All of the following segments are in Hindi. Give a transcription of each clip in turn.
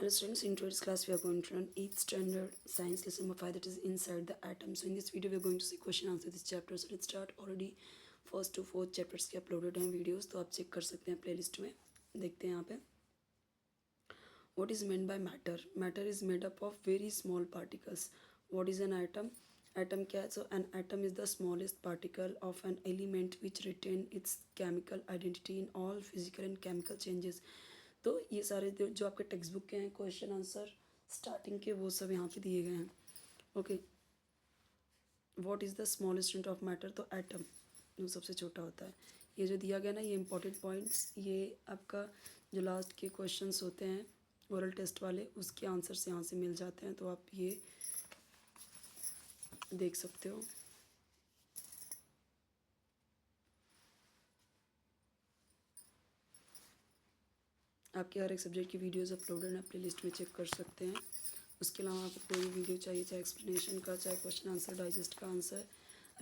Hello students, in today's class we are going to learn 8th standard science lesson number 5, that is inside the atom. So in this video we are going to see question answer this chapter. So let's start. Already first to fourth chapters के अपलोडेड हैं वीडियोस, तो आप चेक कर सकते हैं प्लेलिस्ट में. देखते हैं यहाँ पे. What is meant by matter? Matter is made up of very small particles. What is an atom? Atom क्या है? So an atom is the smallest particle of an element which retain its chemical identity in all physical and chemical changes. तो ये सारे जो आपके टेक्स्ट बुक के हैं क्वेश्चन आंसर स्टार्टिंग के वो सब यहाँ पे दिए गए हैं. Okay. What is the smallest unit of matter? तो एटम जो सबसे छोटा होता है. ये जो दिया गया ना, ये इंपॉर्टेंट पॉइंट्स, ये आपका जो लास्ट के क्वेश्चंस होते हैं ओरल टेस्ट वाले, उसके आंसर्स यहाँ से मिल जाते हैं, तो आप ये देख सकते हो. आपके हर एक सब्जेक्ट की वीडियोस अपलोडेड हैं, प्लेलिस्ट में चेक कर सकते हैं. उसके अलावा आपको कोई भी वीडियो चाहिए, चाहे एक्सप्लेनेशन का, चाहे क्वेश्चन आंसर, डाइजेस्ट का answer,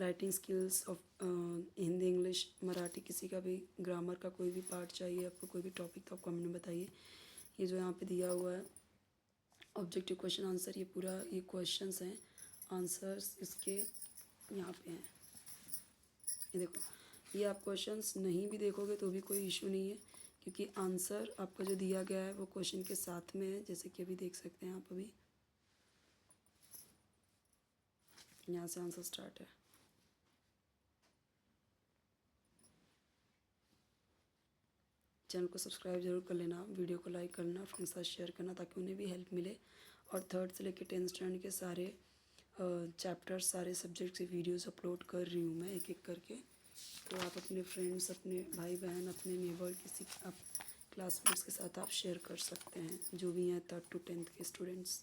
writing skills of Hindi, English, Marathi, किसी का भी ग्रामर का कोई भी पार्ट चाहिए आपको, कोई भी टॉपिक, तो आप कमेंट में बताइए. ये जो यहाँ पे दिया हुआ है ऑब्जेक्टिव क्वेश्चन आंसर, ये पूरा ये क्वेश्चंस हैं, आंसर्स इसके यहाँ पे हैं. ये देखो, ये आप क्वेश्चंस नहीं भी देखोगे तो भी कोई इशू नहीं है, क्योंकि आंसर आपका जो दिया गया है वो क्वेश्चन के साथ में है, जैसे कि अभी देख सकते हैं आप. अभी यहाँ से आंसर स्टार्ट है. चैनल को सब्सक्राइब जरूर कर लेना, वीडियो को लाइक करना, फ्रेंड्स के साथ शेयर करना, ताकि उन्हें भी हेल्प मिले. और थर्ड से लेकर 10th स्टैंडर्ड के सारे चैप्टर्स, सारे सब्जेक्ट की वीडियोस अपलोड कर रही हूँ मैं एक एक करके. तो आप अपने फ्रेंड्स, अपने भाई बहन, अपने नेबर, किसी आप क्लासमेट्स के साथ आप शेयर कर सकते हैं, जो भी हैं 3rd to 10th के स्टूडेंट्स.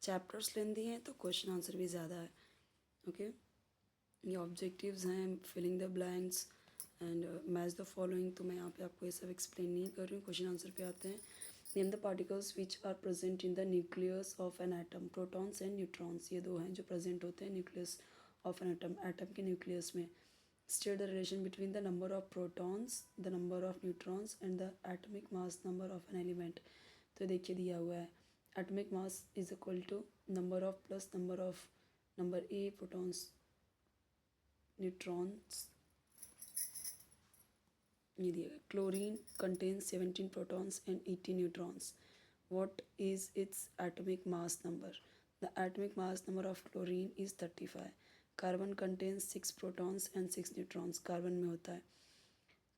चैप्टर्स लेंदी हैं तो क्वेश्चन आंसर भी ज़्यादा है. ओके. ये ऑब्जेक्टिव्स हैं, filling the blanks and match the following. तो मैं यहाँ पे आपको ये सब एक्सप्लेन नहीं कर रही हूँ, क्वेश्चन आंसर पे आते हैं. Name the particles which are present in the nucleus of an atom. Protons and neutrons, ये दो हैं जो प्रेजेंट होते हैं nucleus of an atom, atom के न्यूक्लियस में. State the relation between the number of protons, the number of neutrons and the atomic mass number of an element. तो देखिए दिया हुआ है, atomic mass is equal to number of plus number of, number A protons, neutrons. ये दिया गया, chlorine contains 17 protons and 80 neutrons. What is its atomic mass number? The atomic mass number of chlorine is 35. Carbon contains 6 protons and 6 neutrons. Carbon में होता है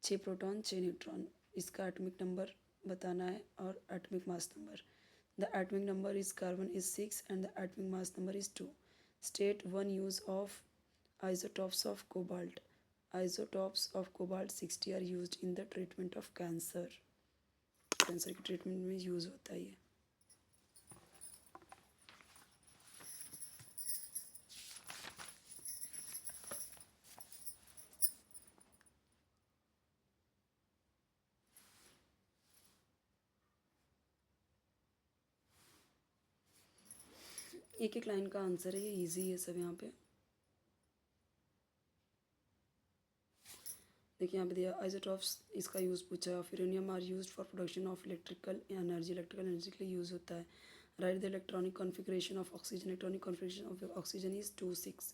6 प्रोटॉन 6 न्यूट्रॉन. इसका एटॉमिक नंबर बताना है और atomic mass number. The atomic number is carbon is 6 and the atomic mass number is 2. State one use of isotopes of cobalt. Isotopes of cobalt 60 are used in the treatment of cancer. Cancer के ट्रीटमेंट में यूज़ होता है ये. एक एक लाइन का आंसर है, ये इजी है सब. यहाँ पे देखिए, यहाँ पे दिया आइसोटॉप्स, इसका यूज़ पूछा है. Uranium are used for production of electrical energy. Electrical energy के लिए यूज़ होता है. Write the electronic configuration of oxygen. Electronic configuration of oxygen is 2 6.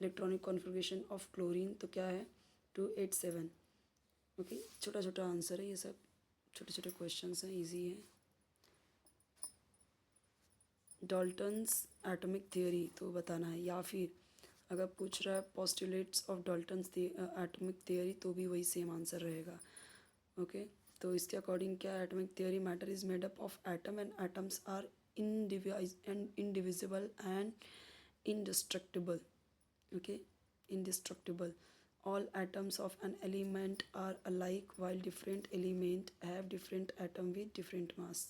Electronic configuration of chlorine तो क्या है 287। ओके, छोटा छोटा आंसर है ये सब, छोटे छोटे क्वेश्चंस हैं, इजी है। डाल्टन्स एटॉमिक थियोरी तो बताना है, या फिर अगर पूछ रहा है postulates of Dalton's atomic theory तो भी वही सेम आंसर रहेगा। ओके, तो इसके अकॉर्डिंग क्या है atomic theory, matter is made up of atom and atoms are indivisible and indestructible. Okay, indestructible. All atoms of an element are alike while different elements have different atom with different mass.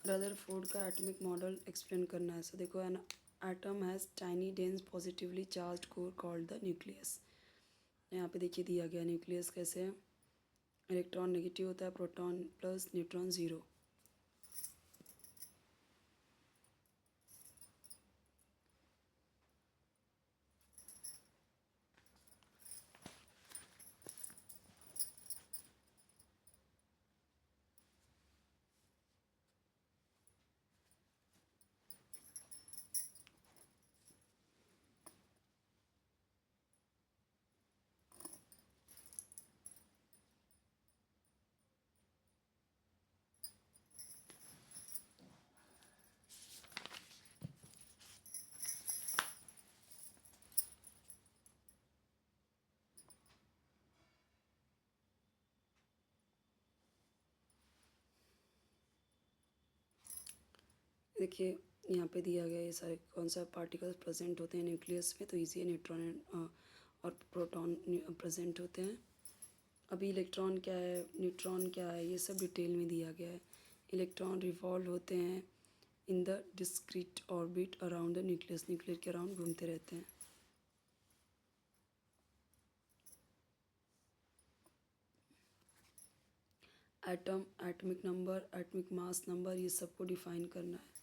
Rutherford का एटॉमिक मॉडल एक्सप्लेन करना है। सो देखो, an atom has tiny dense positively charged core called the nucleus. यहाँ पे देखिए दिया गया न्यूक्लियस कैसे है, इलेक्ट्रॉन नेगेटिव होता है, प्रोटॉन प्लस न्यूट्रॉन ज़ीरो। देखिए यहाँ पे दिया गया ये सारे कौन सा पार्टिकल्स प्रेजेंट होते हैं न्यूक्लियस में, तो इजी है, न्यूट्रॉन और प्रोटॉन प्रेजेंट होते हैं। अभी इलेक्ट्रॉन क्या है, न्यूट्रॉन क्या है, ये सब डिटेल में दिया गया है। इलेक्ट्रॉन रिवॉल्व होते हैं in the discrete orbit around the nucleus, nuclear के अराउंड घूमते रहते हैं। Atom, atomic number, atomic mass number, ये सबको डिफाइन करना है।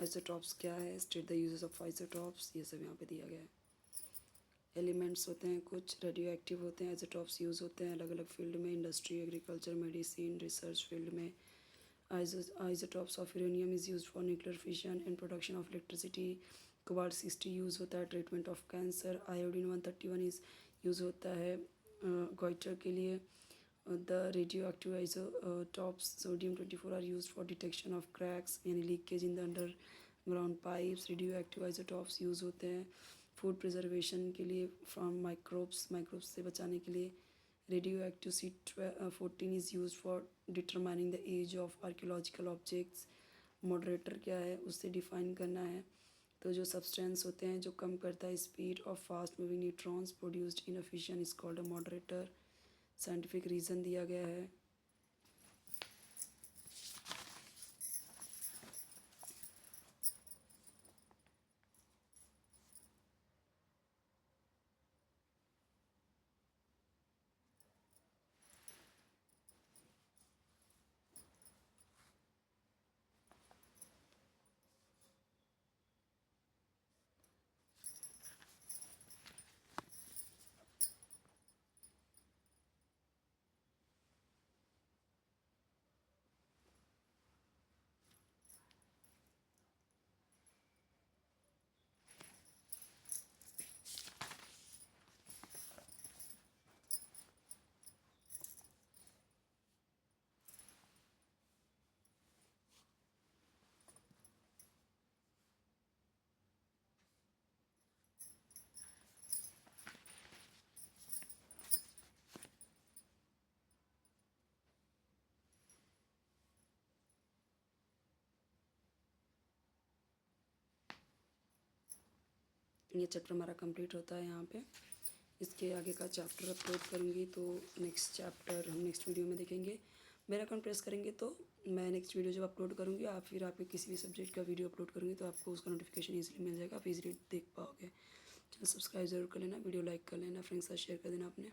आइसोटॉप्स क्या है, state the uses of isotopes, ये सब यहाँ पे दिया गया है। एलिमेंट्स होते हैं कुछ, रेडियो एक्टिव होते हैं, आइसोटॉप्स यूज़ होते हैं अलग अलग फील्ड में, industry, agriculture, medicine, research field में। isotopes of uranium is used for nuclear fission and production of electricity. Quartz 60 use होता है treatment of cancer. Iodine 131 is use होता है गॉइटर के लिए। The radioactive isotopes sodium 24 are use for detection of cracks यानी leakage in the underground pipes. Radioactive isotopes use होते हैं फूड प्रिजर्वेशन के लिए फ्रॉम माइक्रोब्स से बचाने के लिए। Radio active C14 is use for determining the age of archaeological objects. Moderator क्या है उससे डिफाइन करना है। तो जो सब्सटेंस होते हैं जो कम करता है speed of fast moving neutrons produced in a fission is called a moderator. Scientific reason दिया गया है। ये चैप्टर हमारा कंप्लीट होता है यहाँ पे। इसके आगे का चैप्टर अपलोड करूँगी तो नेक्स्ट चैप्टर हम नेक्स्ट वीडियो में देखेंगे। बेल आइकन प्रेस करेंगे तो मैं नेक्स्ट वीडियो जब अपलोड करूँगी आप फिर आपके किसी भी सब्जेक्ट का वीडियो अपलोड करूँगी तो आपको उसका नोटिफिकेशन ईजिली मिल जाएगा, आप ईजिली देख पाओगे। चलो सब्सक्राइब ज़रूर कर लेना, वीडियो लाइक कर लेना, फ्रेंड्स के साथ शेयर कर देना अपने।